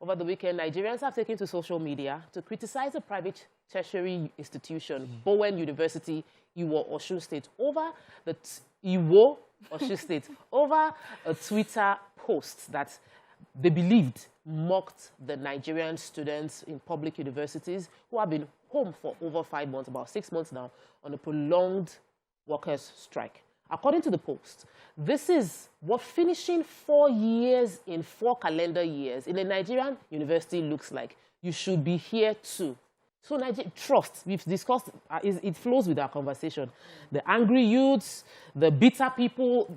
Over the weekend, Nigerians have taken to social media to criticize a private tertiary institution, Bowen University, Iwo, Osun State, over the Iwo, Osun State, over a Twitter post that they believed mocked the Nigerian students in public universities who have been home for over 5 months, about 6 months now, on a prolonged workers' strike. According to the post, this is what finishing 4 years in 4 calendar years in a Nigerian university looks like. You should be here too. So trust, we've discussed, it flows with our conversation. The angry youths, the bitter people,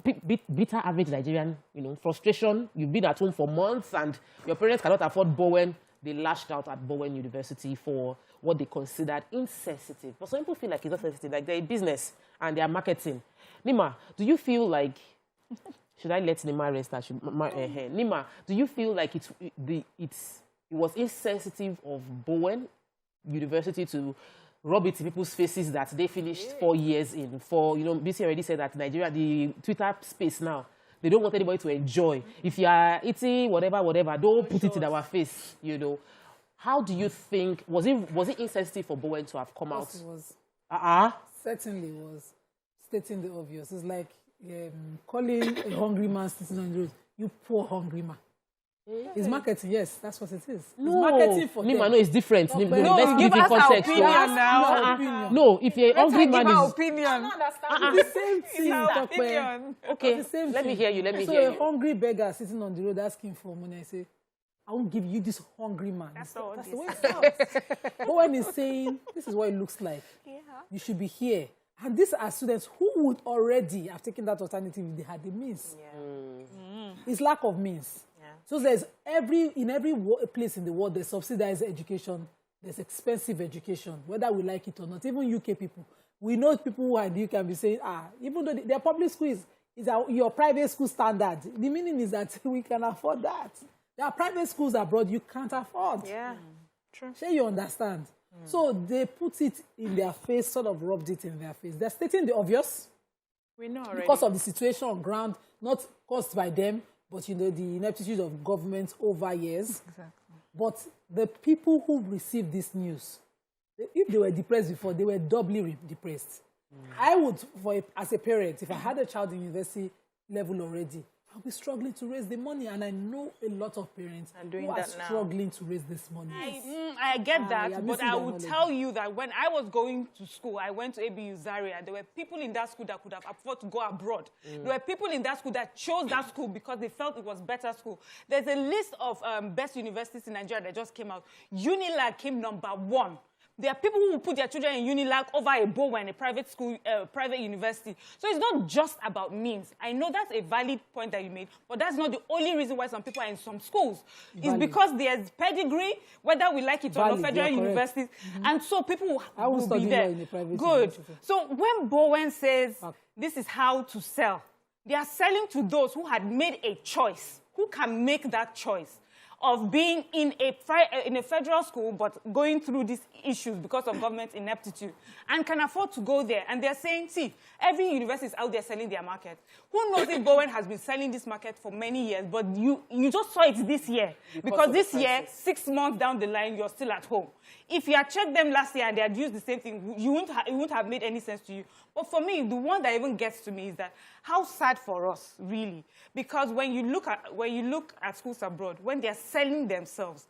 bitter average Nigerian, frustration. You've been at home for months and your parents cannot afford Bowen. They lashed out at Bowen University for what they considered insensitive. But some people feel like it's not sensitive, like they're a business and they're marketing. Nima, do you feel like, should I let Nima rest? Nima, do you feel like it was insensitive of Bowen University to rub it in people's faces that they finished 4 years in? BC already said that Nigeria, the Twitter space now, they don't want anybody to enjoy. If you are eating whatever, don't put it in our face, How do you think, was it insensitive for Bowen to have come out? It was. Certainly was. Stating the obvious. It's like calling a hungry man sitting on the road, you poor hungry man. Yeah. It's marketing, yes, that's what it is. No, it's marketing for Nima, them. No, it's different. No, let's give it context. No, if you're a hungry man, is opinion. It's the same thing. Okay, let me hear you. So a hungry beggar sitting on the road asking for money, I say, I won't give you this hungry man. That's the way it sounds. But when he's saying, this is what it looks like, you should be here. And these are students who would already have taken that alternative if they had the means. It's lack of means. So there's in every place in the world, there's subsidized education, there's expensive education, whether we like it or not. Even UK people, we know people who are in the UK can be saying, even though their public school is your private school standard, the meaning is that we can afford that. There are private schools abroad you can't afford. Yeah, true. Sure, you understand. So they put it in their face, sort of rubbed it in their face. They're stating the obvious. We know already. Because of the situation on ground, not caused by them, but the ineptitude of government over years. Exactly. But the people who received this news, if they were depressed before, they were doubly depressed. I would, as a parent, if I had a child in university level already, I'll be struggling to raise the money, and I know a lot of parents who are struggling to raise this money. I get that, but I will tell you that when I was going to school, I went to ABU Zaria. There were people in that school that could have afforded to go abroad. There were people in that school that chose that school because they felt it was better school. There's a list of best universities in Nigeria that just came out. UNILAG came #1. There are people who will put their children in UNILAG over a Bowen, a private school, private university. So it's not just about means. I know that's a valid point that you made, but that's not the only reason why some people are in some schools. It's because there's pedigree, whether we like it or not, federal universities, and so people will be there. Good. So when Bowen says this is how to sell, they are selling to those who had made a choice, who can make that choice of being in a federal school but going through these issues because of government ineptitude and can afford to go there. And they're saying, see, every university is out there selling their market. Who knows if Bowen has been selling this market for many years, but you just saw it this year. Because this year, 6 months down the line, you're still at home. If you had checked them last year and they had used the same thing, it wouldn't have made any sense to you. But for me, the one that even gets to me is that how sad for us, really. Because when you look at schools abroad, when they're selling themselves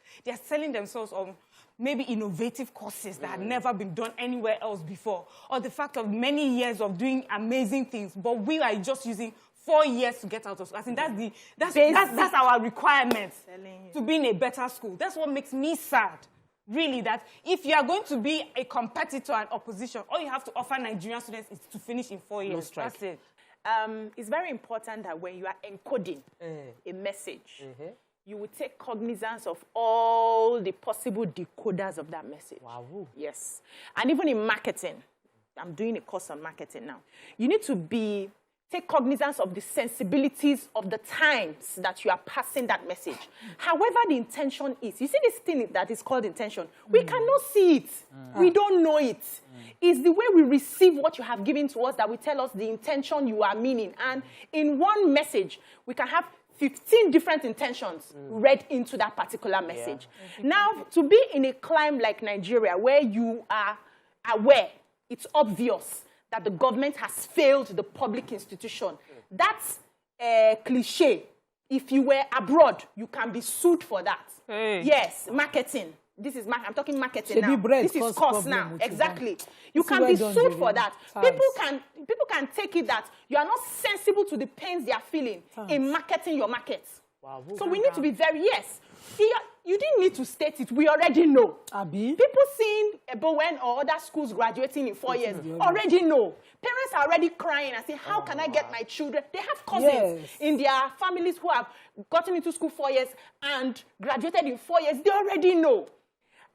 on maybe innovative courses that had never been done anywhere else before, or the fact of many years of doing amazing things, but we are just using 4 years to get out of school. I think that's our requirement to be in a better school. That's what makes me sad. Really, that if you are going to be a competitor and opposition, all you have to offer Nigerian students is to finish in 4 years. No strike. That's it. It's very important that when you are encoding a message, you will take cognizance of all the possible decoders of that message. Wow. Yes. And even in marketing, I'm doing a course on marketing now. You need to take cognizance of the sensibilities of the times that you are passing that message. However the intention is. You see this thing that is called intention? We cannot see it. We don't know it. It's the way we receive what you have given to us that will tell us the intention you are meaning. And in one message, we can have 15 different intentions read into that particular message. Now, to be in a climate like Nigeria, where you are aware, it's obvious that the government has failed the public institution, that's a cliche. If you were abroad, you can be sued for that. Hey. Yes, marketing. I'm talking marketing now. This is cost now. Exactly. You can be sued for that. People can take it that you are not sensible to the pains they are feeling in marketing your market. Wow. So we need to be very, you didn't need to state it. We already know. Abi? People seeing Bowen or other schools graduating in 4 years already know. Parents are already crying and saying, how can I get my children? They have cousins in their families who have gotten into school 4 years and graduated in 4 years. They already know.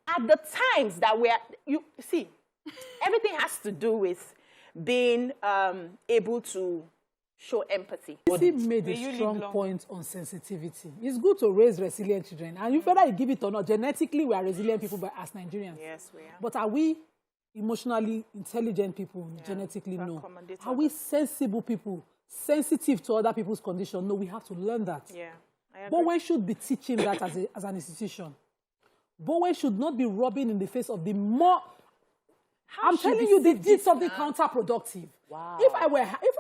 At the times that you see, everything has to do with being able to show empathy. He made a strong point on sensitivity. It's good to raise resilient children. And whether you give it or not, genetically we are resilient people as Nigerians. Yes, we are. But are we emotionally intelligent people? Genetically, no. Are we sensible people? Sensitive to other people's condition? No, we have to learn that. Yeah, I agree. But we should be teaching that as an institution. Bowen should not be rubbing in the face of the more. I'm telling you, they did something counterproductive. Wow. If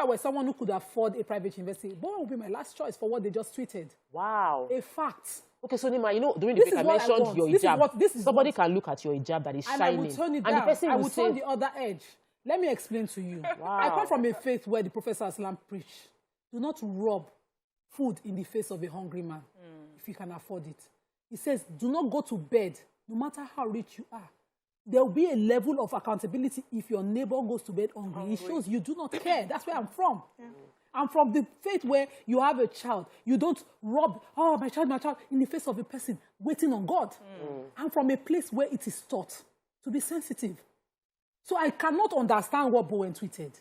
I were someone who could afford a private university, Bowen would be my last choice for what they just tweeted. Wow. A fact. Okay, so Nima, you know, during the break I mentioned your hijab. Somebody can look at your hijab that is shining. And I will turn it down. And the person I will will turn the other edge. Let me explain to you. Wow. I come from a faith where the Prophet Islam preached. Do not rub food in the face of a hungry man if you can afford it. He says, do not go to bed, no matter how rich you are. There will be a level of accountability if your neighbor goes to bed hungry. It shows you do not care. That's where I'm from. Yeah. I'm from the faith where you have a child. You don't rub, my child, in the face of a person waiting on God. I'm from a place where it is taught to be sensitive. So I cannot understand what Bowen tweeted.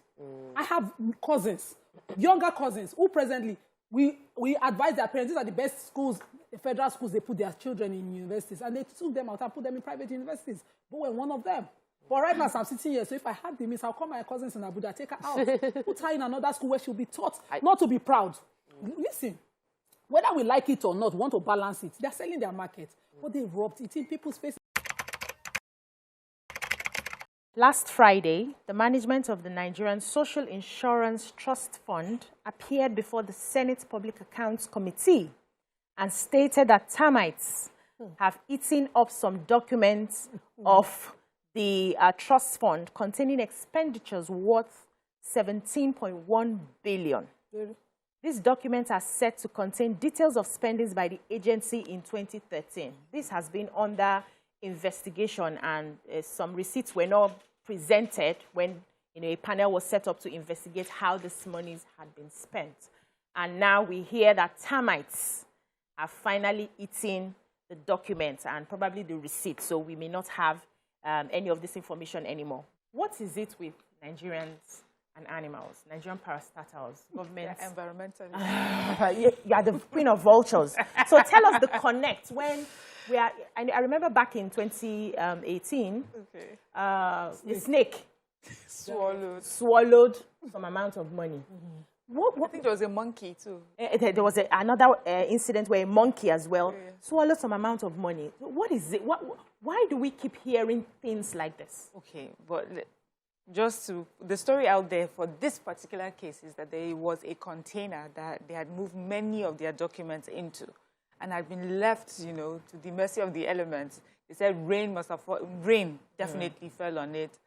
I have cousins, younger cousins, who presently, we advise their parents, these are the best schools, the federal schools, they put their children in universities, and they took them out and put them in private universities. Bowen, one of them. But right now, I'm sitting here, so if I had the means, I'll call my cousins in Abuja, take her out, put her in another school where she'll be taught not to be proud. Listen, whether we like it or not, want to balance it, they're selling their market, but they rubbed it in people's faces. Last Friday, the management of the Nigerian Social Insurance Trust Fund appeared before the Senate Public Accounts Committee and stated that termites have eaten up some documents of the trust fund containing expenditures worth 17.1 billion. These documents are set to contain details of spendings by the agency in 2013. This has been under investigation, and some receipts were not presented when a panel was set up to investigate how these monies had been spent. And now we hear that termites are finally eating the documents and probably the receipts, so we may not have any of this information anymore. What is it with Nigerians and animals, Nigerian parastatals, government? Environmentalists. You are the queen of vultures. So tell us the connect when we are. I remember back in 2018, a snake swallowed some amount of money. I think there was a monkey too. There was another incident where a monkey as well swallowed some amount of money. What is it? Why do we keep hearing things like this? Okay, but the story out there for this particular case is that there was a container that they had moved many of their documents into and had been left, to the mercy of the elements. They said rain definitely fell on it.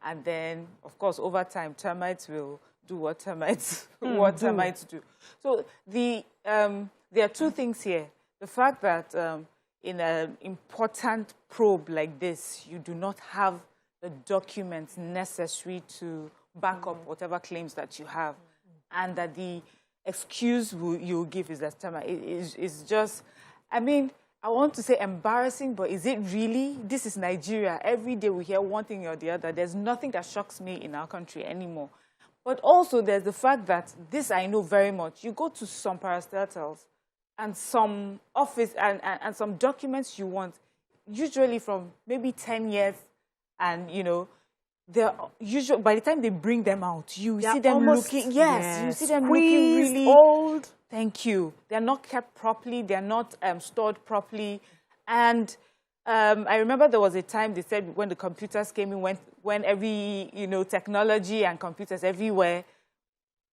And then, of course, over time, termites will do what termites do. So there are two things here. The fact that in an important probe like this, you do not have the documents necessary to back up whatever claims that you have, and that the excuse you give is that termite is just, I want to say embarrassing, but is it really? This is Nigeria. Every day we hear one thing or the other. There's nothing that shocks me in our country anymore. But also there's the fact that this I know very much. You go to some parastatals and some office and some documents you want, usually from maybe 10 years, and they're usually by the time they bring them out, you see them looking you see them looking really old. thank you. They're not kept properly. They're not stored properly. And I remember there was a time they said when the computers came in, when every, technology and computers everywhere,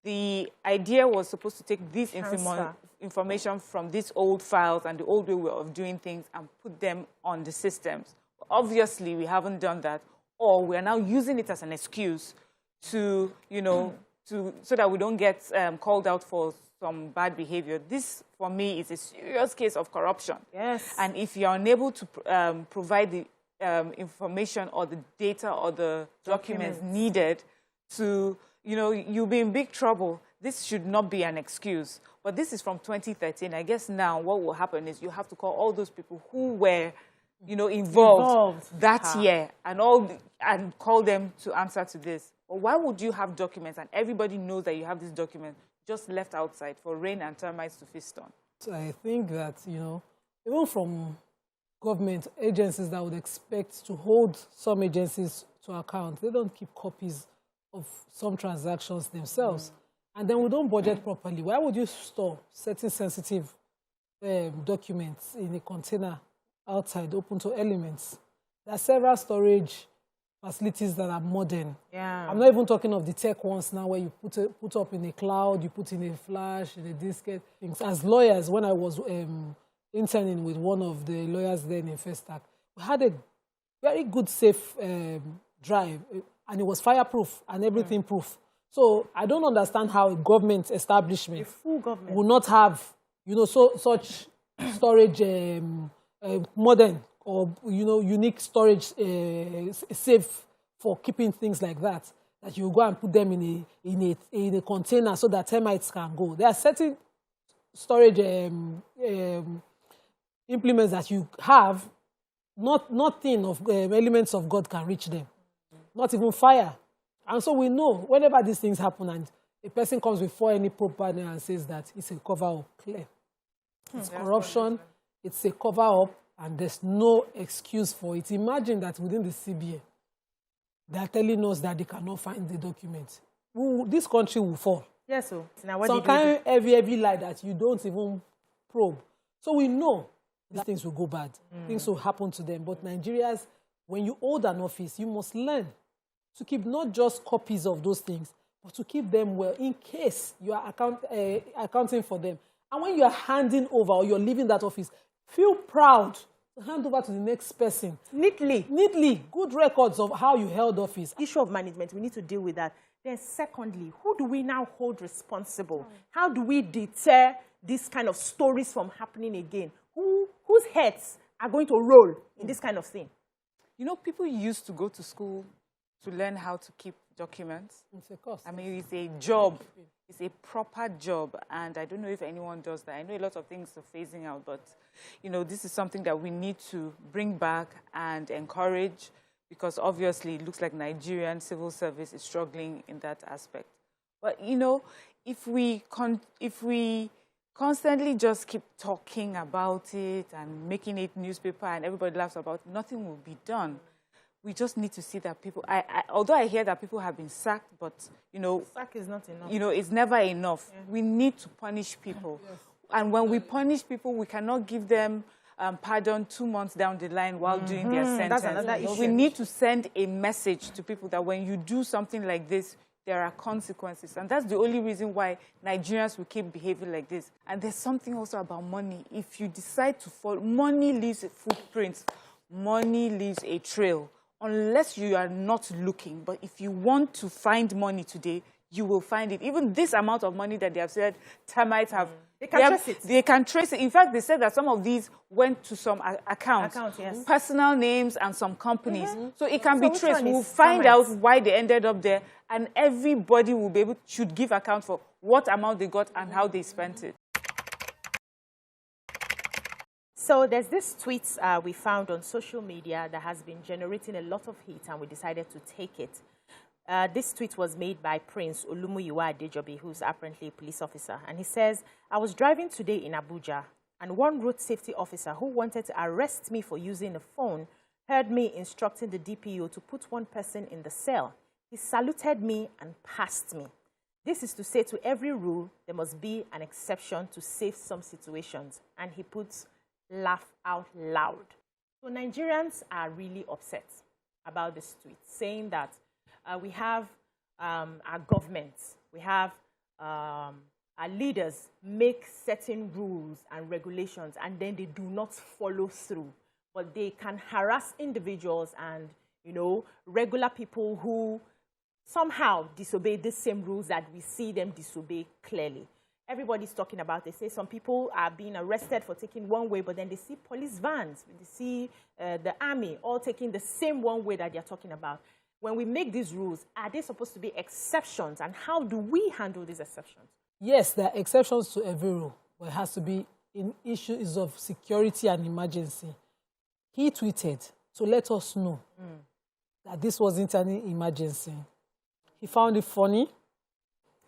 the idea was supposed to take this information from these old files and the old way of doing things and put them on the systems. Obviously, we haven't done that, or we are now using it as an excuse to, so that we don't get called out for some bad behavior. This, for me, is a serious case of corruption. Yes. And if you're unable to provide the information or the data or the documents needed to, you'll be in big trouble. This should not be an excuse. But this is from 2013. I guess now what will happen is you have to call all those people who were, involved that year and call them to answer to this. But why would you have documents and everybody knows that you have this document just left outside for rain and termites to feast on? So I think that, even from government agencies that would expect to hold some agencies to account, they don't keep copies of some transactions themselves. And then we don't budget properly. Why would you store certain sensitive documents in a container outside, open to elements? There are several storage facilities that are modern. Yeah. I'm not even talking of the tech ones now where you put up in a cloud, you put in a flash, in a diskette. As lawyers, when I was interning with one of the lawyers then in Festac, we had a very good safe drive, and it was fireproof and everything proof. So I don't understand how a government establishment, a full government, will not have, such storage modern or unique storage safe for keeping things like that. That you go and put them in a container so that termites can go. There are certain storage implements that you have, nothing of elements of God can reach them, not even fire. And so we know whenever these things happen and a person comes before any proper and says that it's a cover-up, clear. It's corruption, it's a cover-up, and there's no excuse for it. Imagine that within the CBA, they are telling us that they cannot find the document. This country will fall. Yes, so now what some kind of heavy lie that you don't even probe. So we know these things will go bad. Things will happen to them. But Nigerians, when you hold an office, you must learn to keep not just copies of those things, but to keep them well in case you are accounting for them. And when you are handing over or you're leaving that office, feel proud to hand over to the next person. Neatly. Good records of how you held office. Issue of management, we need to deal with that. Then secondly, who do we now hold responsible? How do we deter these kind of stories from happening again? Whose heads are going to roll in this kind of thing? People used to go to school to learn how to keep documents. It's a cost. I mean, it's a job. It's a proper job. And I don't know if anyone does that. I know a lot of things are phasing out, but, this is something that we need to bring back and encourage, because obviously it looks like Nigerian civil service is struggling in that aspect. But, if we constantly just keep talking about it and making it newspaper and everybody laughs about it, nothing will be done. We just need to see that people, although I hear that people have been sacked, but, sack is not enough. It's never enough. Yeah. We need to punish people. Yes. And when we punish people, we cannot give them pardon 2 months down the line while doing their sentence. That's another issue. We need to send a message to people that when you do something like this, there are consequences. And that's the only reason why Nigerians will keep behaving like this. And there's something also about money. If you decide to follow, money leaves footprints. Money leaves a trail. Unless you are not looking. But if you want to find money today, you will find it. Even this amount of money that they have said termites have, they can trace it. They can trace it. In fact, they said that some of these went to some accounts, yes. Personal names and some companies. So it can be traced. We'll find out why they ended up there, and everybody will be able should give account for what amount they got and how they spent it. So there's this tweet we found on social media that has been generating a lot of heat, and we decided to take it. This tweet was made by Prince Olumuyiwa Adejobi, who's apparently a police officer. And he says, I was driving today in Abuja, and one road safety officer who wanted to arrest me for using a phone heard me instructing the DPO to put one person in the cell. He saluted me and passed me. This is to say, to every rule, there must be an exception to save some situations. And he puts laugh out loud. So Nigerians are really upset about this tweet, saying that we have our governments, we have our leaders make certain rules and regulations, and then they do not follow through. But they can harass individuals and, regular people who somehow disobey the same rules that we see them disobey clearly. Everybody's talking about, they say some people are being arrested for taking one way, but then they see police vans, they see the army all taking the same one way that they're talking about. When we make these rules, are they supposed to be exceptions? And how do we handle these exceptions? Yes, there are exceptions to every rule, but it has to be in issues of security and emergency. He tweeted to let us know that this wasn't an emergency. He found it funny.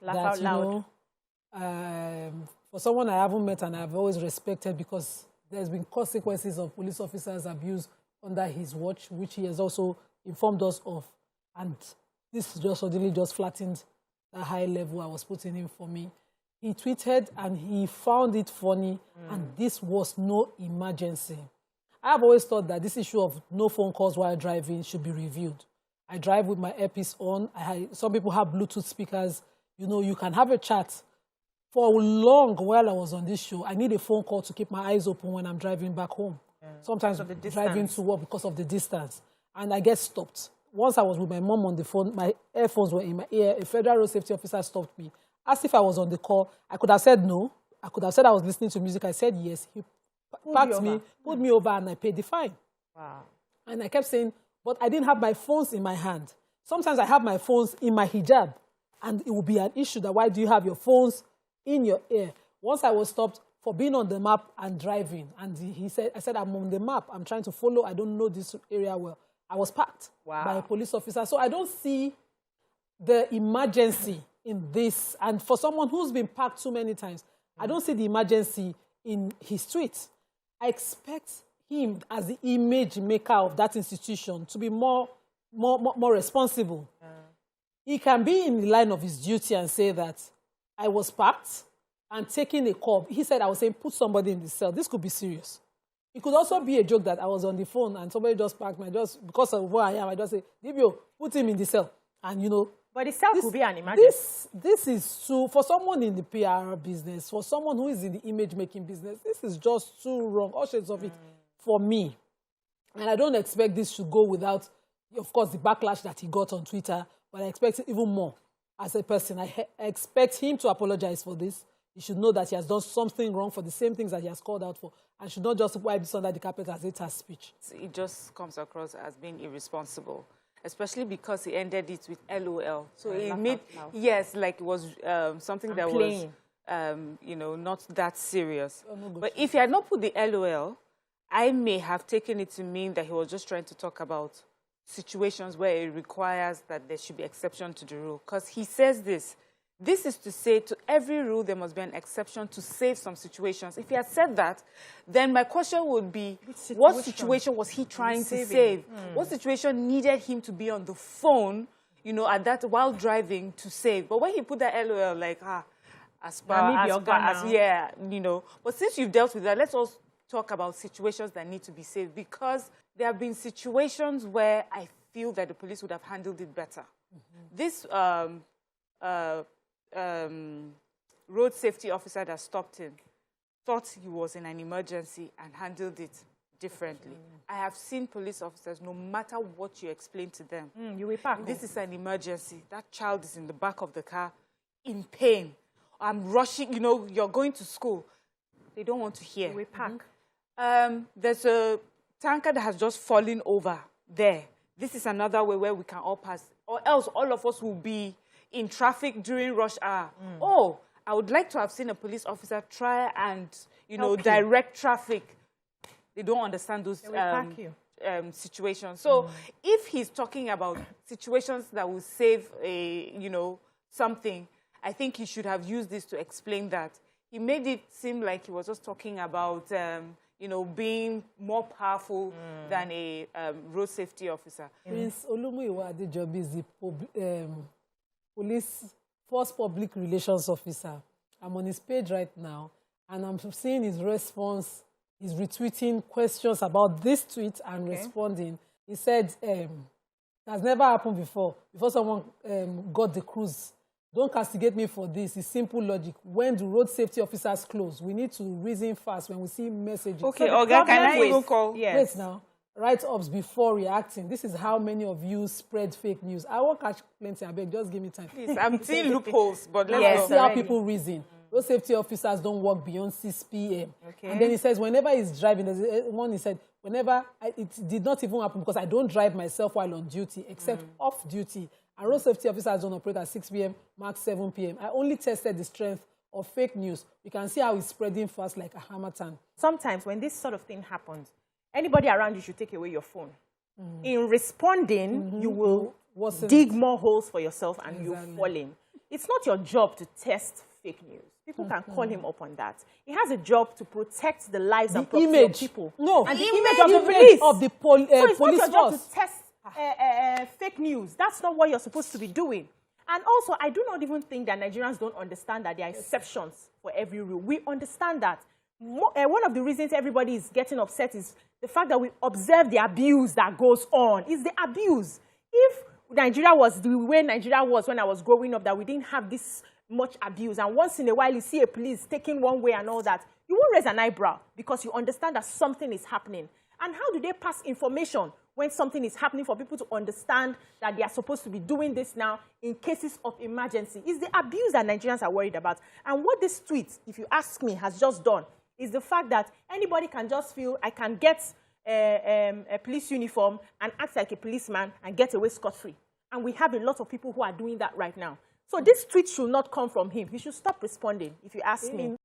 Laugh out loud. For someone I haven't met and I've always respected, because there's been consequences of police officers' abuse under his watch, which he has also informed us of. And this just suddenly just flattened the high level I was putting in for me. He tweeted and he found it funny, and this was no emergency. I've always thought that this issue of no phone calls while driving should be reviewed. I drive with my earpiece on. Some people have Bluetooth speakers. You can have a chat. For long while I was on this show, I need a phone call to keep my eyes open when I'm driving back home. Sometimes driving to work because of the distance. And I get stopped. Once I was with my mom on the phone, my earphones were in my ear. A federal road safety officer stopped me. Asked if I was on the call. I could have said no. I could have said I was listening to music. I said yes. He packed me, pulled me over, and I paid the fine. Wow. And I kept saying, but I didn't have my phones in my hand. Sometimes I have my phones in my hijab, and it will be an issue that why do you have your phones in your ear? Once I was stopped for being on the map and driving, and I said, I'm on the map. I'm trying to follow. I don't know this area well. I was parked by a police officer. So I don't see the emergency in this. And for someone who's been parked so many times, I don't see the emergency in his tweets. I expect him, as the image maker of that institution, to be more responsible. He can be in the line of his duty and say that I was parked and taking a call. He said, I was saying, put somebody in the cell. This could be serious. It could also be a joke that I was on the phone and somebody just parked me. Because of who I am, I just say, Dibio, put him in the cell. And But the cell could be an emergency. This is too, for someone in the PR business, for someone who is in the image-making business, this is just too wrong. All shades of it for me. And I don't expect this to go without, of course, the backlash that he got on Twitter, but I expect even more as a person. I expect him to apologize for this. He should know that he has done something wrong for the same things that he has called out for, and should not just wipe this under the carpet as it has speech. It just comes across as being irresponsible, especially because he ended it with LOL. So it made, like it was something that was, not that serious. But if he had not put the LOL, I may have taken it to mean that he was just trying to talk about situations where it requires that there should be exception to the rule. Because he says this. This is to say, to every rule, there must be an exception to save some situations. If he had said that, then my question would be, what situation was he trying to save? What situation needed him to be on the phone, at that while driving to save? But when he put that LOL, like, as far as, But since you've dealt with that, let's also talk about situations that need to be saved, because there have been situations where I feel that the police would have handled it better. This road safety officer that stopped him thought he was in an emergency and handled it differently. I have seen police officers, no matter what you explain to them, you will park. This is an emergency. That child is in the back of the car in pain. I'm rushing, you're going to school. They don't want to hear. You will park. There's a tanker that has just fallen over there. This is another way where we can all pass, or else all of us will be in traffic during rush hour. Oh, I would like to have seen a police officer try and, direct traffic. They don't understand those situations. So if he's talking about situations that will save something, I think he should have used this to explain that. He made it seem like he was just talking about, being more powerful than a road safety officer. Prince Olumuyiwa Adejobi is the police first public relations officer. I'm on his page right now, and I'm seeing his response. He's retweeting questions about this tweet and responding. He said, it has never happened before someone got the cruise. Don't castigate me for this. It's simple logic. When do road safety officers close? We need to reason fast when we see messages. Okay, so can I even call? Yes. Wait now. Write-ups before reacting. This is how many of you spread fake news. I won't catch plenty. I beg, just give me time. Please, I'm seeing loopholes, but let's see how people reason. Road safety officers don't work beyond 6 p.m. Okay. And then he says, whenever he's driving, there's one he said, it did not even happen because I don't drive myself while on duty, except off duty. And road safety officers don't operate at 6 p.m., max 7 p.m. I only tested the strength of fake news. You can see how it's spreading fast like a hammerton. Sometimes when this sort of thing happens, anybody around you should take away your phone. In responding, you will dig more holes for yourself and you'll fall in. It's not your job to test fake news. People can call him up on that. He has a job to protect the lives and property of people. No, and the image of the police. Of the police so it's not your job to test fake news. That's not what you're supposed to be doing. And also, I do not even think that Nigerians don't understand that there are exceptions for every rule. We understand that. One of the reasons everybody is getting upset is the fact that we observe the abuse that goes on. It's the abuse. If Nigeria was the way Nigeria was when I was growing up, that we didn't have this much abuse, and once in a while you see a police taking one way and all that, you won't raise an eyebrow because you understand that something is happening. And how do they pass information when something is happening for people to understand that they are supposed to be doing this now in cases of emergency? It's the abuse that Nigerians are worried about. And what this tweet, if you ask me, has just done is the fact that anybody can just feel, I can get a police uniform and act like a policeman and get away scot-free. And we have a lot of people who are doing that right now. So this tweet should not come from him. He should stop responding, if you ask me.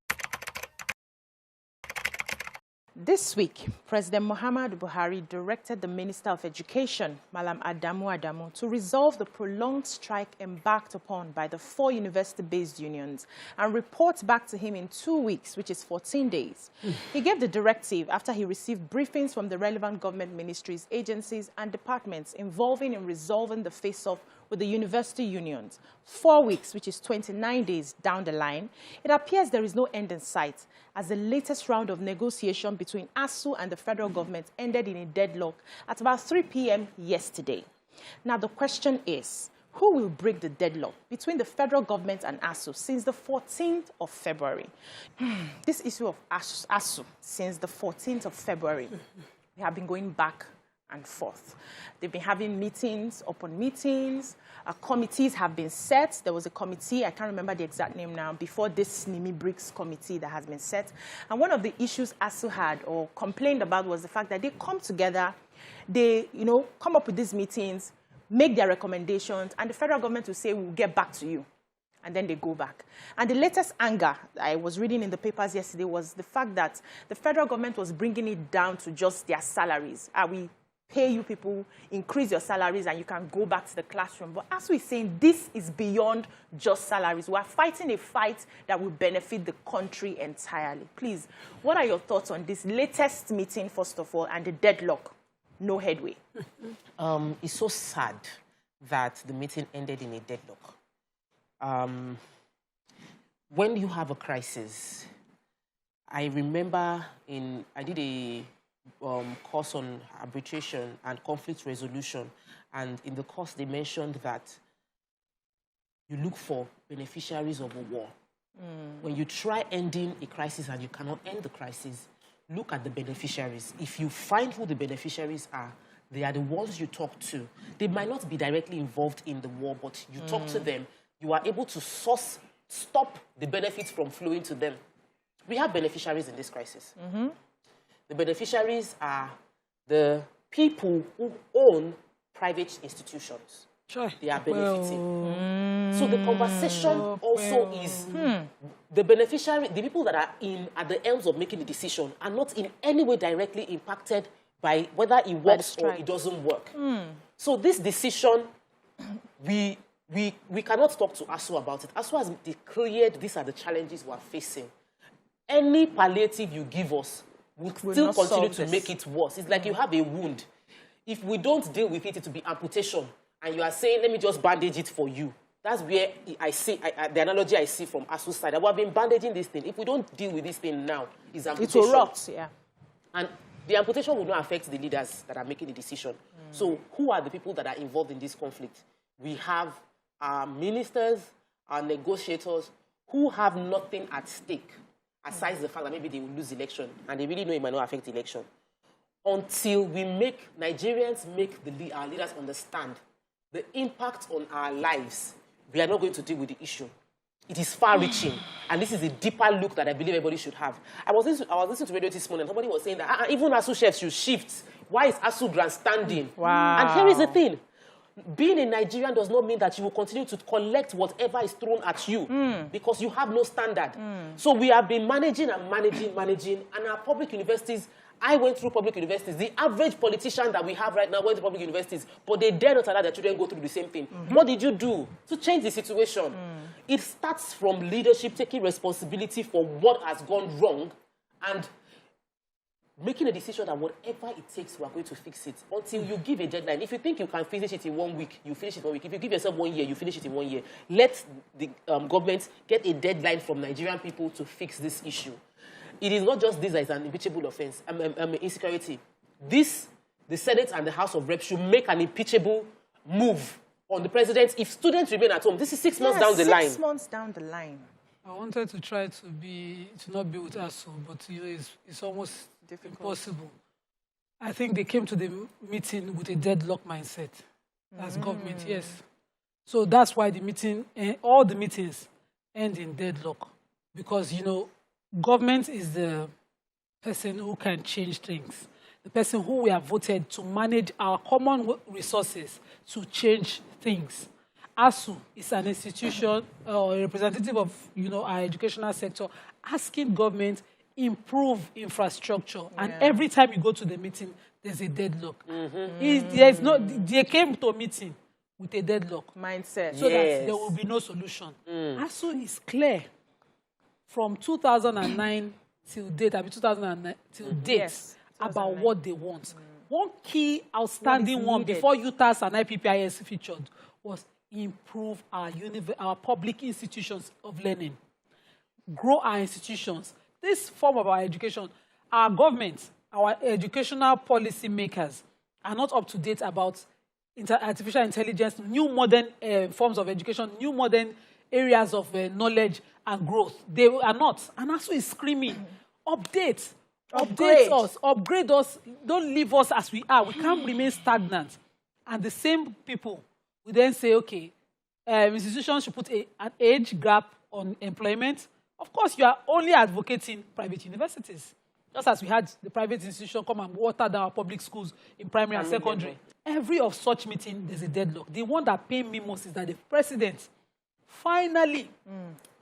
This week, President Muhammadu Buhari directed the Minister of Education, Malam Adamu, to resolve the prolonged strike embarked upon by the 4 university-based unions and report back to him in 2 weeks, which is 14 days. He gave the directive after he received briefings from the relevant government ministries, agencies, and departments involving in resolving the face-off with the university unions. 4 weeks, which is 29 days down the line, it appears there is no end in sight, as the latest round of negotiation between ASU and the federal government ended in a deadlock at about 3 p.m. yesterday. Now, the question is, who will break the deadlock between the federal government and ASU since the 14th of February? This issue of ASU since the 14th of February, we have been going back and forth. They've been having meetings upon meetings. Committees have been set. There was a committee, I can't remember the exact name now, before this Nimi Briggs committee that has been set. And one of the issues ASU had or complained about was the fact that they come together, they, come up with these meetings, make their recommendations, and the federal government will say, we'll get back to you. And then they go back. And the latest anger I was reading in the papers yesterday was the fact that the federal government was bringing it down to just their salaries. We pay you people, increase your salaries, and you can go back to the classroom. But as we're saying, this is beyond just salaries. We're fighting a fight that will benefit the country entirely. Please, what are your thoughts on this latest meeting, first of all, and the deadlock? No headway. It's so sad that the meeting ended in a deadlock. When you have a crisis, I remember I did a course on arbitration and conflict resolution, and in the course they mentioned that you look for beneficiaries of a war. When you try ending a crisis and you cannot end the crisis, look at the beneficiaries. If you find who the beneficiaries are, they are the ones you talk to. They might not be directly involved in the war, but you talk to them, you are able to stop the benefits from flowing to them. We have beneficiaries in this crisis. The beneficiaries are the people who own private institutions. Sure. They are benefiting. So the conversation also is the beneficiary, the people that are at the helms of making the decision are not in any way directly impacted by whether it works or it doesn't work. So this decision, we cannot talk to ASU about it. ASU has declared these are the challenges we are facing. Any palliative you give us will still continue to make it worse. It's like you have a wound. If we don't deal with it, it will be amputation. And you are saying, let me just bandage it for you. That's where I see the analogy I see from ASU's side. We have been bandaging this thing. If we don't deal with this thing now, it's amputation. It will rot, yeah. And the amputation will not affect the leaders that are making the decision. So who are the people that are involved in this conflict? We have our ministers, our negotiators, who have nothing at stake, aside the fact that maybe they will lose the election, and they really know it might not affect the election. Until we Nigerians make our leaders understand the impact on our lives, we are not going to deal with the issue. It is far-reaching, and this is a deeper look that I believe everybody should have. I was listening to radio this morning, and somebody was saying that even ASU chefs should shift. Why is ASU grandstanding? Wow. And here is the thing. Being a Nigerian does not mean that you will continue to collect whatever is thrown at you because you have no standard. So we have been managing, and our public universities, I went through public universities. The average politician that we have right now went to public universities, but they dare not allow their children go through the same thing. What did you do to change the situation? It starts from leadership taking responsibility for what has gone wrong and making a decision that whatever it takes, we are going to fix it until you give a deadline. If you think you can finish it in 1 week, you finish it in 1 week. If you give yourself 1 year, you finish it in 1 year. Let the government get a deadline from Nigerian people to fix this issue. It is not just this that is an impeachable offense, insecurity. The Senate and the House of Reps should make an impeachable move on the president if students remain at home. This is 6 months down the line. 6 months down the line. I wanted to try to not be with ASU, but it's almost impossible. I think they came to the meeting with a deadlock mindset as government, yes. So that's why all the meetings end in deadlock. Because, government is the person who can change things. The person who we have voted to manage our common resources to change things. ASU is an institution or a representative of, our educational sector asking government improve infrastructure. And every time you go to the meeting, there's a deadlock. They came to a meeting with a deadlock. Mindset. So that there will be no solution. ASU is clear. From 2009 till date, about what they want. One key outstanding one before UTAS and IPPIS featured was improve our public institutions of learning. Grow our institutions. This form of our education, our government, our educational policy makers are not up to date about artificial intelligence, new modern forms of education, new modern areas of knowledge and growth. They are not. And ASU is screaming, update us, upgrade us, don't leave us as we are. We can't remain stagnant. And the same people will then say, okay, institutions should put an age gap on employment. Of course, you are only advocating private universities. Just as we had the private institution come and water down our public schools in primary and secondary. Every of such meeting, there's a deadlock. The one that pains me most is that the president finally,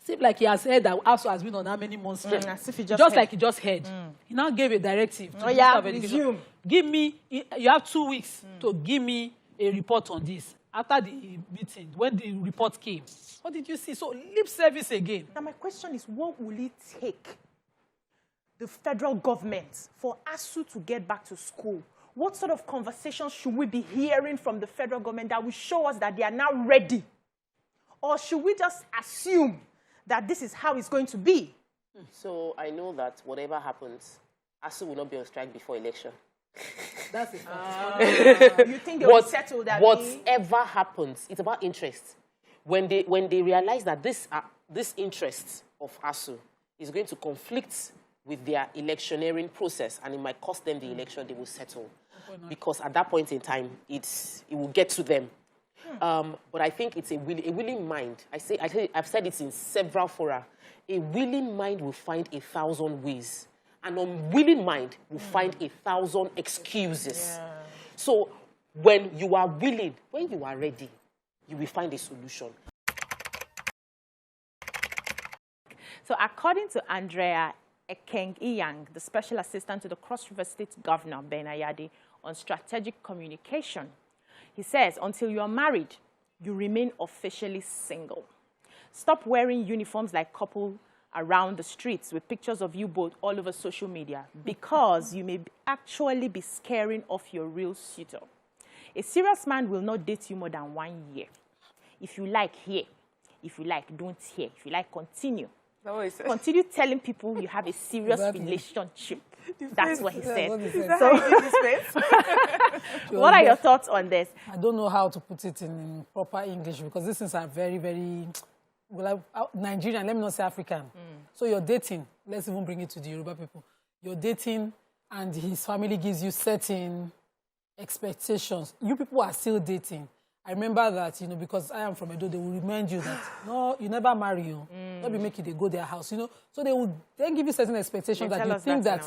seems like he has heard that ASU has been on how many months straight. Just like he just heard. He now gave a directive to the Minister of Education. Give me, you have 2 weeks to give me a report on this. After the meeting, when the report came, what did you see? So, lip service again. Now, my question is, what will it take the federal government for ASU to get back to school? What sort of conversations should we be hearing from the federal government that will show us that they are now ready? Or should we just assume that this is how it's going to be? So I know that whatever happens, ASU will not be on strike before election. That's it. You think they will settle that? Whatever happens, it's about interest. When they realize that this interest of ASU is going to conflict with their electioneering process and it might cost them the election, they will settle. Because at that point in time, it will get to them. But I think it's a willing mind. I've said it in several fora. A willing mind will find 1,000 ways. An unwilling mind will find 1,000 excuses. Yeah. So when you are willing, when you are ready, you will find a solution. So according to Andrea Ekeng-Iyang, the Special Assistant to the Cross River State Governor, Ben Ayadi, on strategic communication, he says, until you are married, you remain officially single. Stop wearing uniforms like couple around the streets with pictures of you both all over social media because you may actually be scaring off your real suitor. A serious man will not date you more than 1 year. If you like, hear. If you like, don't hear. If you like, continue. That's what he said. Continue telling people you have a serious relationship. That's what he said. What are your thoughts on this? I don't know how to put it in proper English because these things are very, very Nigerian, let me not say African. So you're dating, let's even bring it to the Yoruba people. You're dating and his family gives you certain expectations. You people are still dating. I remember that, because I am from Edo, they will remind you that, no, you never marry you. Don't be making they go their house, So they will then give you certain expectations that you think that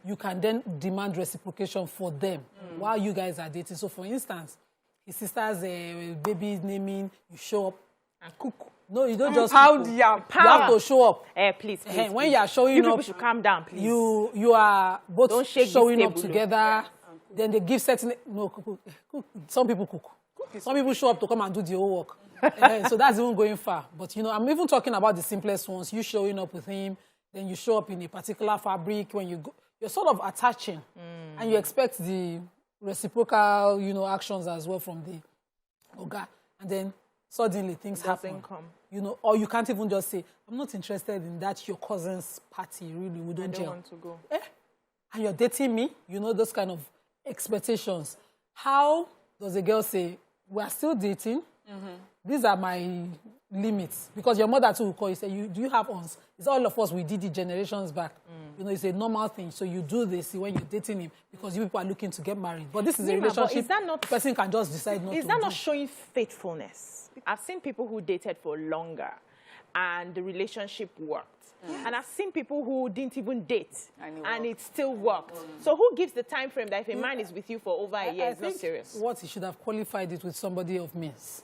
you can then demand reciprocation for them while you guys are dating. So, for instance, his sister's baby naming, you show up and cook. No, you don't just pound cook. yam. You have to show up. Please. When you are showing you up, people should calm down, please. You are both showing up together. Yeah. Then they give certain cook. Some people cook. Some people show up to come and do the whole work. So that's even going far. But, I'm even talking about the simplest ones. You showing up with him, then you show up in a particular fabric. When you go, you're sort of attaching. And you expect the reciprocal, actions as well from the Oga. And then suddenly things happen. Or you can't even just say, I'm not interested in that, your cousin's party. Really, we don't want to go. And you're dating me, those kind of expectations. How does a girl say, we are still dating? These are my limits. Because your mother too will call you, say, do you have ons? It's all of us, we did it generations back. It's a normal thing. So you do this when you're dating him because you people are looking to get married. But this is a relationship. Is that not, the person can just decide not to. Is that not showing faithfulness? I've seen people who dated for longer and the relationship worked. And I've seen people who didn't even date and it still worked. So who gives the time frame that if a man is with you for over a year, it's not serious? What he should have qualified it with somebody of means.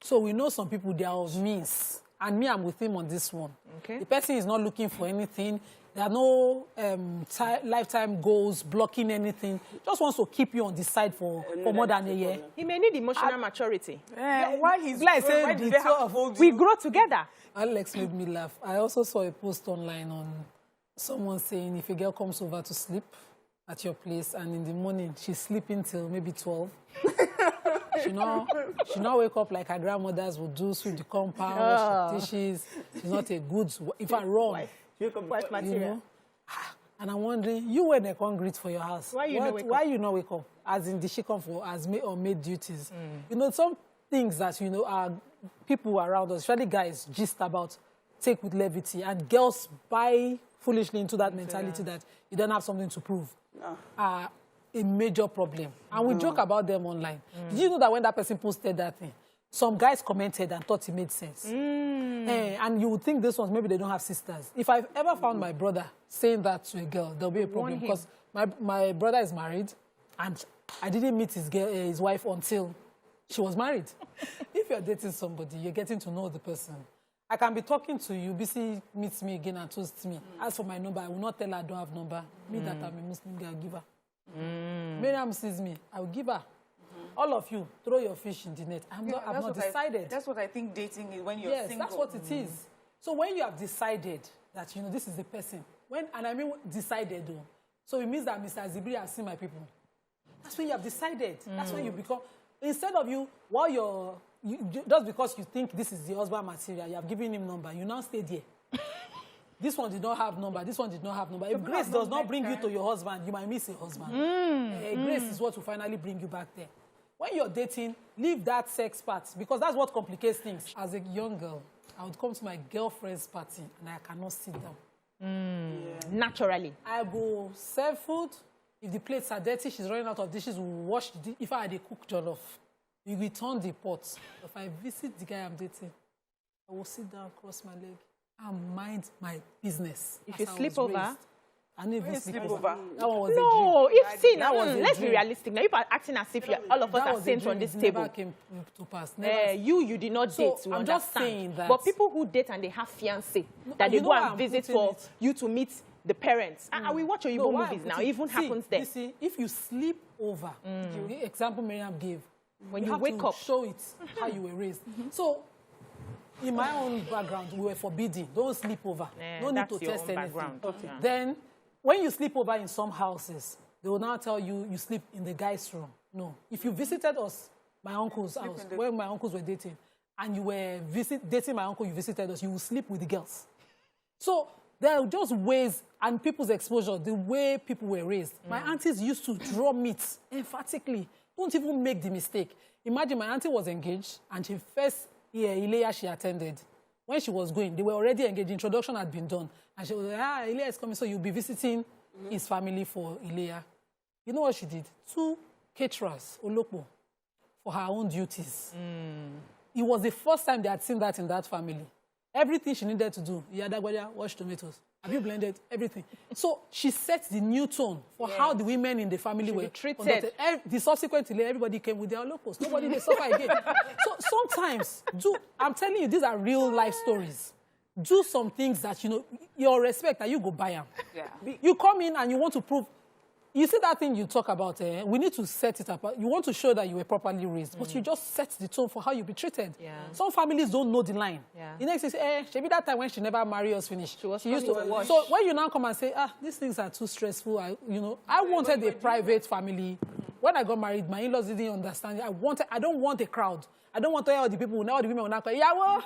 So we know some people, they are of means. And me, I'm with him on this one. Okay. The person is not looking for anything. There are no lifetime goals blocking anything. Just wants to keep you on the side for more than a year. He may need emotional maturity. Why he's like saying why the do they two have to of hold We you? grow together. Alex made me laugh. I also saw a post online on someone saying if a girl comes over to sleep at your place and in the morning she's sleeping till maybe 12, she not wake up like her grandmothers would do, sweep the compound, wash the dishes. She's not a good, if I wrong, Wife material. And I'm wondering, you when they come greet for your house, Why you not wake up? As in, did she come for as maid duties? Some things that are people around us, especially guys, gist about take with levity, and girls buy foolishly into that mentality that you don't have something to prove. A major problem. And we joke about them online. Did you know that when that person posted that thing, some guys commented and thought it made sense? And you would think this ones, maybe they don't have sisters. If I've ever found my brother saying that to a girl, there'll be a problem. Because my brother is married, and I didn't meet his wife until she was married. If you're dating somebody, you're getting to know the person. I can be talking to you, BC meets me again and toasts me. As for my number, I will not tell her I don't have number. Me that I'm a Muslim girl, I'll give her. Miriam sees me, I will give her. All of you, throw your fish in the net. I've not decided. That's what I think dating is when you're single. Yes, that's what it is. So when you have decided that, this is the person, and I mean decided though, so it means that Mr. Zibri has seen my people. That's when you have decided. That's when you become, instead of while just because you think this is the husband material, you have given him number, you now stay there. This one did not have number, this one did not have number. If grace does not bring you to your husband, you might miss your husband. Grace is what will finally bring you back there. When you're dating, leave that sex part, because that's what complicates things. As a young girl, I would come to my girlfriend's party and I cannot sit down. Naturally. I go serve food. If the plates are dirty, she's running out of dishes, we'll wash the if I had a cook jollof, we return the pots. If I visit the guy I'm dating, I will sit down, cross my leg, and mind my business. If you sleep over, I didn't even sleep over. That one was a dream. If see, now let's be realistic. Now you are acting as if all of us are saints on this table. Never came to pass. You did not date. So I'm just saying that. But people who date and they have fiancé, that they go and visit for you to meet the parents. And we watch Oyibo movies now. It even happens there. You see, if you sleep over, the example Miriam gave, when you wake to up, show it how you were raised. So, in my own background, we were forbidden. Don't sleep over. No need to test anything. Okay. Then, when you sleep over in some houses, they will now tell you you sleep in the guy's room. No. If you visited us, my uncle's house, when my uncles were dating, and you were dating my uncle, you visited us, you will sleep with the girls. So there are just ways, and people's exposure, the way people were raised. My aunties used to draw meat emphatically. Don't even make the mistake. Imagine my auntie was engaged, and she first year Ileya she attended. When she was going, they were already engaged. Introduction had been done. And she was like, Ileya is coming, so you'll be visiting his family for Ileya. You know what she did? 2 caterers, Olokpo, for her own duties. It was the first time they had seen that in that family. Everything she needed to do, Yadagwaya, wash tomatoes, have you blended? Everything. So she set the new tone for how the women in the family were treated. The subsequent Ileya, everybody came with their Olokpos. Nobody they suffer again. So sometimes, I'm telling you, these are real life stories. Do some things that, you know, your respect, that you go buy them. Yeah. You come in and you want to prove. You see that thing you talk about, we need to set it up. You want to show that you were properly raised, but you just set the tone for how you be treated. Yeah. Some families don't know the line. Yeah. The next thing say, maybe that time when she never married us finished. She used to watch. So when you now come and say, these things are too stressful, I wanted a private family. When I got married, my in-laws didn't understand. I don't want a crowd. I don't want all the people, all the women will not cry. Yeah, well,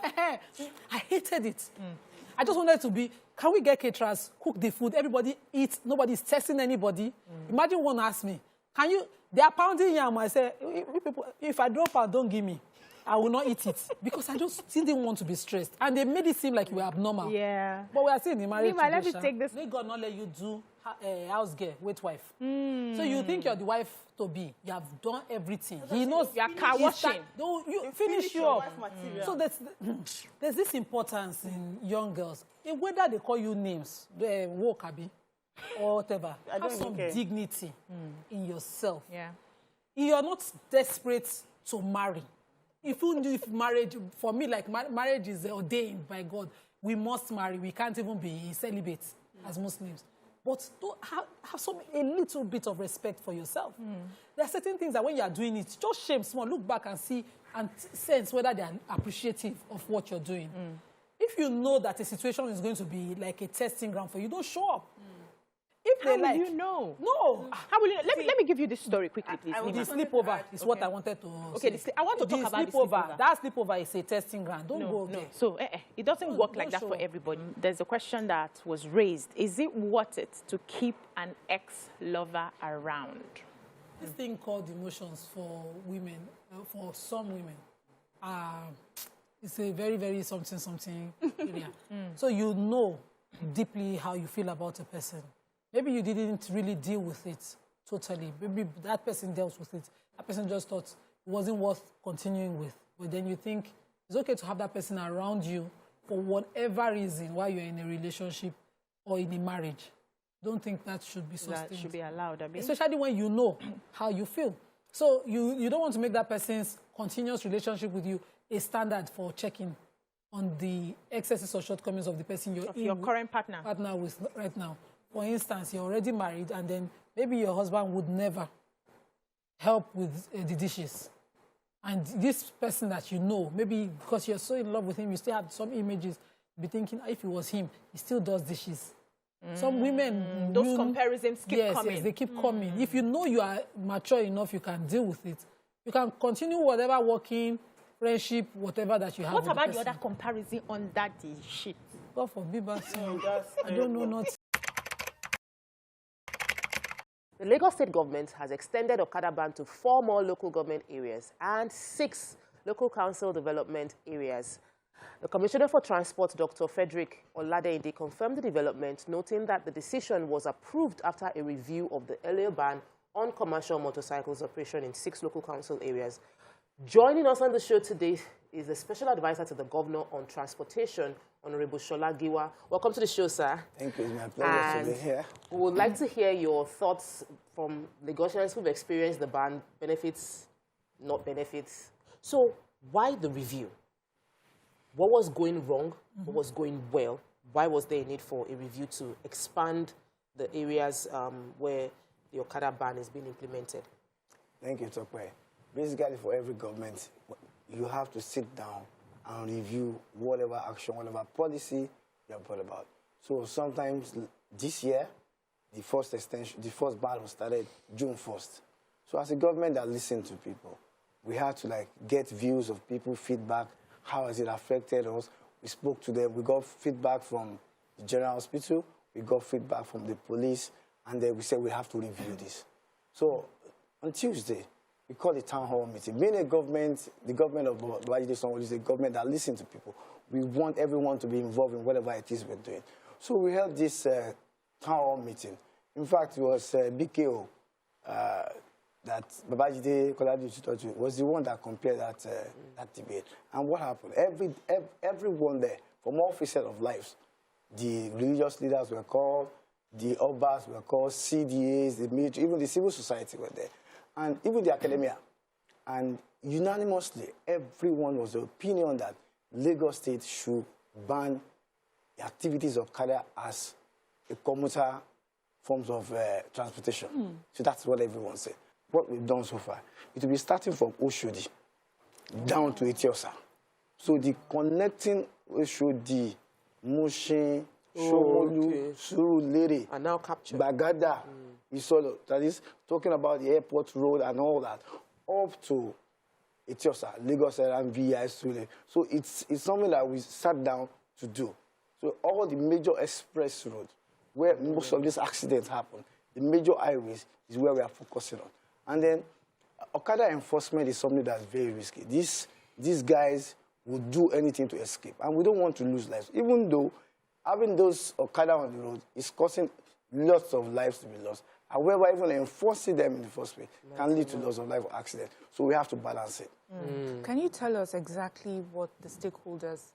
I hated it. I just wanted to be, can we get caterers, cook the food, everybody eats, nobody's testing anybody. Imagine one asked me, can you, they are pounding yam. I say, if I drop out, don't give me. I will not eat it. Because I just didn't want to be stressed. And they made it seem like you were abnormal. Yeah. But we are still in the marriage let me take this. May God not let you do house girl, wait wife. So you think you're the wife to be. You have done everything. He knows you are car washing. You finish your so there's this importance in young girls. Whether they call you names, Wokabi, or whatever, have some dignity in yourself. Yeah. You're not desperate to marry. If marriage, for me, like marriage is ordained by God, we must marry. We can't even be celibate as Muslims. But have a little bit of respect for yourself. There are certain things that when you are doing it, just shame small, look back and see and sense whether they are appreciative of what you're doing. If you know that a situation is going to be like a testing ground for you, don't show up. If How will you know? No. How will you? Let me give you this story quickly, please. The sleepover is what I wanted to say. I want to talk about the sleepover. That sleepover is a testing ground. Don't go there. So it doesn't work like that for everybody. There's a question that was raised. Is it worth it to keep an ex-lover around? This thing called emotions for women, for some women, it's a very, very something area. So you know deeply how you feel about a person. Maybe you didn't really deal with it totally. Maybe that person dealt with it. That person just thought it wasn't worth continuing with. But then you think it's okay to have that person around you for whatever reason while you're in a relationship or in a marriage. Don't think that should be sustained. That should be allowed. Especially when you know how you feel. So you don't want to make that person's continuous relationship with you a standard for checking on the excesses or shortcomings of the person your current partner with right now. For instance, you're already married, and then maybe your husband would never help with the dishes. And this person that you know, maybe because you're so in love with him, you still have some images, be thinking, if it was him, he still does dishes. Some women... Those comparisons keep coming. Yes, they keep coming. If you know you are mature enough, you can deal with it. You can continue whatever working, friendship, whatever that you have. What about the other comparison on that shit? God forbid, but I don't know not. The Lagos State government has extended Okada ban to 4 more local government areas and 6 local council development areas. The Commissioner for Transport, Dr. Frederick Oladeinde, confirmed the development, noting that the decision was approved after a review of the earlier ban on commercial motorcycles operation in 6 local council areas. Joining us on the show today is the Special Advisor to the Governor on Transportation, Honorable Shola Giwa. Welcome to the show, sir. Thank you. It's my pleasure to be here. We would like to hear your thoughts from Lagosians who've experienced the ban, benefits, not benefits. So why the review? What was going wrong? What was going well? Why was there a need for a review to expand the areas where the Okada ban is being implemented? Thank you, Tokwe. Basically, for every government, you have to sit down and review whatever action, whatever policy you're put about. So sometimes this year, the first ban was started June 1st. So as a government that listened to people, we had to get views of people, feedback, how has it affected us. We spoke to them. We got feedback from the General Hospital. We got feedback from the police. And then we said we have to review this. So on Tuesday, we called a town hall meeting. Being a government, the government of Babajide Sanwo-Olu is a government that listens to people. We want everyone to be involved in whatever it is we're doing. So we held this town hall meeting. In fact, it was BKO that Babajide was the one that compared that debate. And what happened? Everyone there, from all facets of lives, the religious leaders were called, the Obas were called, CDAs, the military, even the civil society were there, and even the academia. And unanimously, everyone was of the opinion that Lagos State should ban the activities of Kada as a commuter forms of transportation. So that's what everyone said. What we've done so far, it will be starting from Oshodi down to Etiosa. So the connecting Oshodi, Mushin, Shomolu, Surulere, are now captured. Bagada, Isolo, that is talking about the airport road and all that, up to Etiosa, Lagos and VI Sule. So it's something that we sat down to do. So all the major express roads, where most of these accidents happen, the major highways is where we are focusing on. And then Okada enforcement is something that's very risky. These guys will do anything to escape. And we don't want to lose lives. Even though having those Okada on the road is causing lots of lives to be lost. However, even enforcing them in the first place can lead to loss of life or accident. So we have to balance it. Can you tell us exactly what the stakeholders,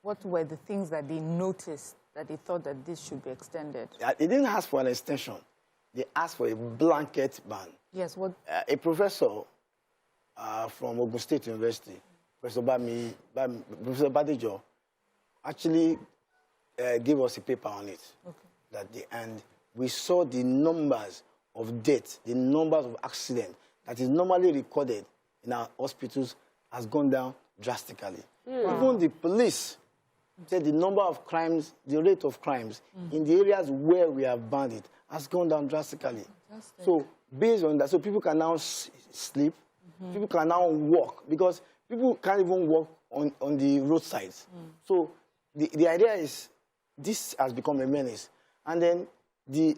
what were the things that they noticed that they thought that this should be extended? They didn't ask for an extension. They asked for a blanket ban. Yes, what? A professor from Ogun State University, Professor Badejo, actually gave us a paper on it. Okay. And we saw the numbers of deaths, the numbers of accidents that is normally recorded in our hospitals has gone down drastically. Even the police said the number of crimes, the rate of crimes in the areas where we have banned it has gone down drastically. Fantastic. So based on that, so people can now sleep, people can now walk, because people can't even walk on the roadsides. So the idea is this has become a menace. And then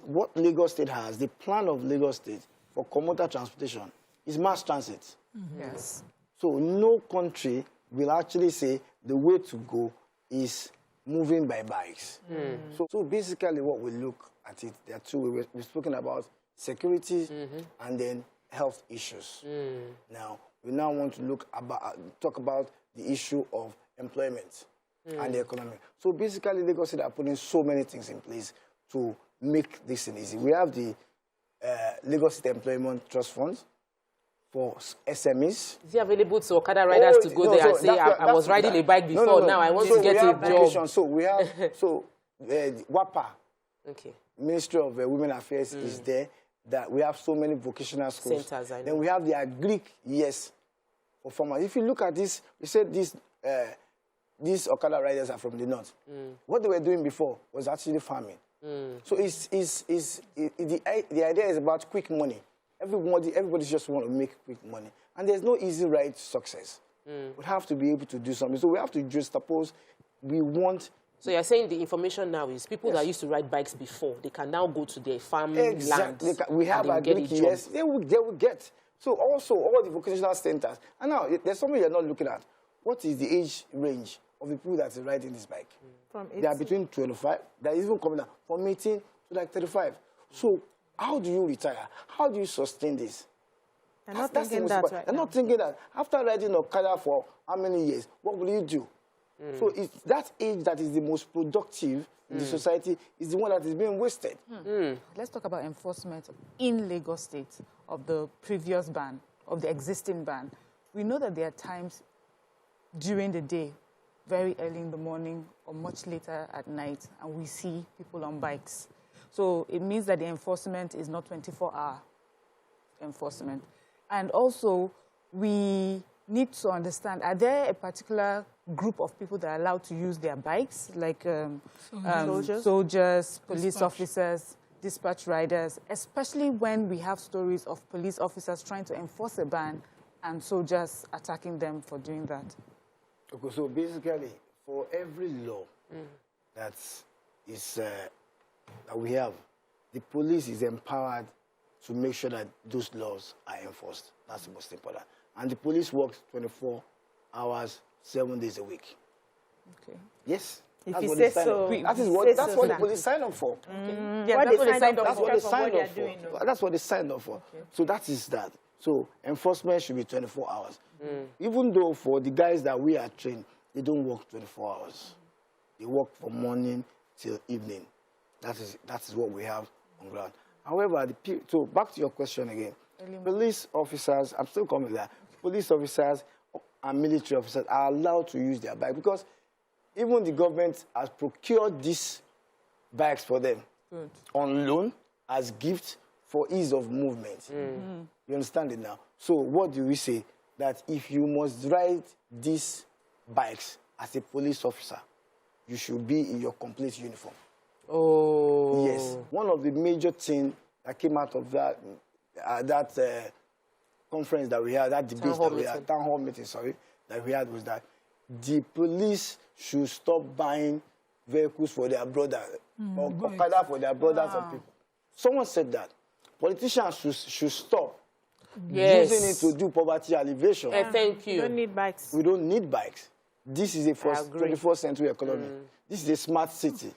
what Lagos State has, the plan of Lagos State for commuter transportation is mass transit. Yes. So no country will actually say the way to go is moving by bikes. So basically what we look at it, there are two ways. We've spoken about security and then health issues. Now, we now want to talk about the issue of employment and the economy. So basically, Lagos State are putting so many things in place to make this easy. We have the Lagos State Employment Trust Fund for SMEs. Is it available to Okada riders to go there and say, I was riding a bike before, now I want to get a job? So we have, WAPA, okay. Ministry of Women Affairs is there, that we have so many vocational schools. Centers, I know. Then we have the Agric, yes, for farmers. If you look at this, we said these Okada riders are from the north. What they were doing before was actually farming. So the idea is about quick money. Everybody just want to make quick money. And there's no easy ride to success. We have to be able to do something. So we have to just suppose we want... So you're saying the information now is people that used to ride bikes before, they can now go to their farm lands. We have Agric, yes, they will get. So also all the vocational centers. And now there's something you're not looking at. What is the age range of the people that are riding this bike? They are between 25, they're even coming down from 18 to like 35. So how do you retire? How do you sustain this? They're not thinking that right now. They're not thinking that. After riding Okada for how many years, what will you do? So it's that age that is the most productive in the society is the one that is being wasted. Let's talk about enforcement in Lagos State of the previous ban, of the existing ban. We know that there are times during the day, very early in the morning or much later at night, and we see people on bikes. So it means that the enforcement is not 24-hour enforcement. And also, we need to understand, are there a particular group of people that are allowed to use their bikes, like soldiers, police officers, dispatch riders, especially when we have stories of police officers trying to enforce a ban and soldiers attacking them for doing that? Okay, so basically, for every law that we have, the police is empowered to make sure that those laws are enforced. That's the most important. And the police works 24 hours, 7 days a week. Okay. Yes. If That's you what say they sign so, up. That's what the police sign up for. Yeah, What they signed up That's what they signed up doing. for. That's what they signed up for. Okay. So that is that. So enforcement should be 24 hours. Even though for the guys that we are trained, they don't work 24 hours. They work from morning till evening. That is what we have on ground. However, so back to your question again. Police officers, I'm still coming there. Police officers and military officers are allowed to use their bike because even the government has procured these bikes for them on loan as gifts for ease of movement. You understand it now? So what do we say? That if you must ride these bikes as a police officer, you should be in your complete uniform. Oh. Yes. One of the major things that came out of that conference that we had, that debate that we had, town hall meeting, that we had was that the police should stop buying vehicles for their brothers or Okada for their brothers and people. Someone said that. Politicians should stop using it to do poverty alleviation. Thank you. We don't need bikes. We don't need bikes. This is a 21st century economy. This is a smart city.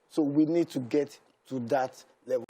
So we need to get to that level.